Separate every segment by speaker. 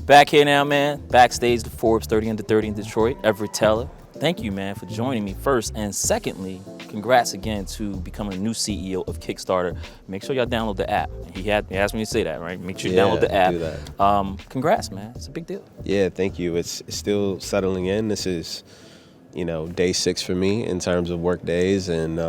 Speaker 1: Back here now, man. Backstage the Forbes 30 Under 30 in Detroit. Everette Taylor. Thank you, man, for joining me first. And secondly, congrats again to becoming a new CEO of Kickstarter. Make sure y'all download the app. He asked me to say that, right? Make sure you download the app.
Speaker 2: Do that.
Speaker 1: Congrats, man. It's a big deal.
Speaker 2: Yeah, thank you. It's still settling in. This is, day 6 for me in terms of work days, and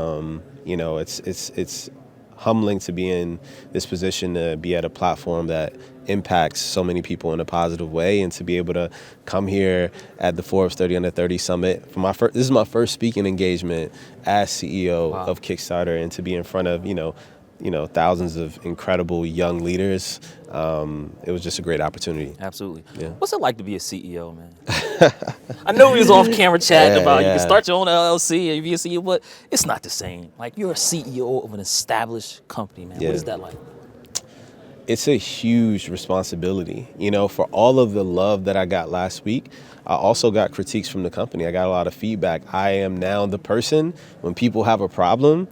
Speaker 2: it's humbling to be in this position, to be at a platform that impacts so many people in a positive way, and to be able to come here at the Forbes 30 Under 30 Summit. This is my first speaking engagement as CEO of Kickstarter, and to be in front of thousands of incredible young leaders. It was just a great opportunity.
Speaker 1: Absolutely.
Speaker 2: Yeah.
Speaker 1: What's it like to be a CEO, man? I know we was off camera chatting about you can start your own LLC and be a CEO, but it's not the same. Like, you're a CEO of an established company, man.
Speaker 2: Yeah.
Speaker 1: What is that like?
Speaker 2: It's a huge responsibility. For all of the love that I got last week, I also got critiques from the company. I got a lot of feedback. I am now the person, when people have a problem,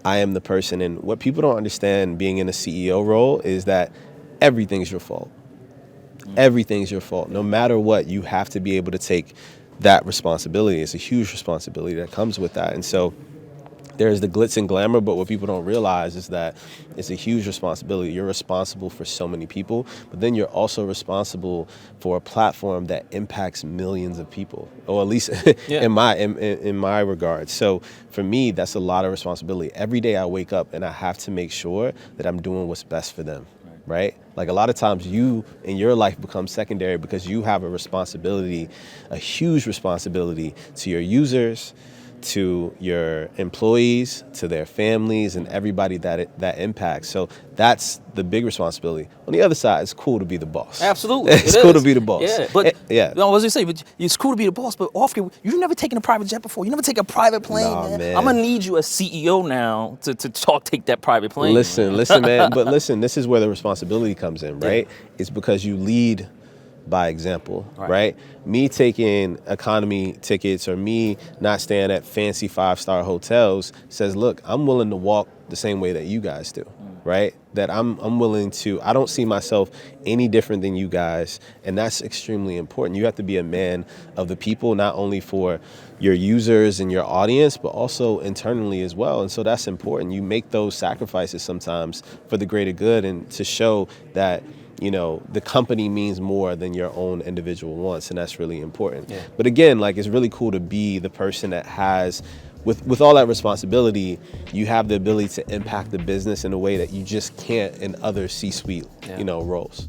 Speaker 2: I am the person. And what people don't understand being in a CEO role is that everything's your fault. Everything's your fault. No matter what, you have to be able to take that responsibility. It's a huge responsibility that comes with that. And so there's the glitz and glamour, but what people don't realize is that it's a huge responsibility. You're responsible for so many people, but then you're also responsible for a platform that impacts millions of people, or at least in my regard. So for me, that's a lot of responsibility. Every day I wake up and I have to make sure that I'm doing what's best for them, right? Like, a lot of times you in your life become secondary because you have a responsibility, a huge responsibility to your users, to your employees, to their families, and everybody that impacts. So that's the big responsibility. On the other side, it's cool to be the boss.
Speaker 1: Absolutely.
Speaker 2: It's cool to be the boss.
Speaker 1: Yeah, but
Speaker 2: yeah.
Speaker 1: I was gonna say, but it's cool to be the boss, but often you've never taken a private jet before. You never take a private plane, man. I'm gonna need you as CEO now to take that private plane.
Speaker 2: Listen, man. But listen, this is where the responsibility comes in, right? Yeah. It's because you lead by example, right? Me taking economy tickets or me not staying at fancy 5-star hotels says, look, I'm willing to walk the same way that you guys do, right? That I'm willing to, I don't see myself any different than you guys, and that's extremely important. You have to be a man of the people, not only for your users and your audience, but also internally as well. And so that's important. You make those sacrifices sometimes for the greater good, and to show that the company means more than your own individual wants, and that's really important. Yeah. But again, it's really cool to be the person that has, with all that responsibility, you have the ability to impact the business in a way that you just can't in other C-suite, roles.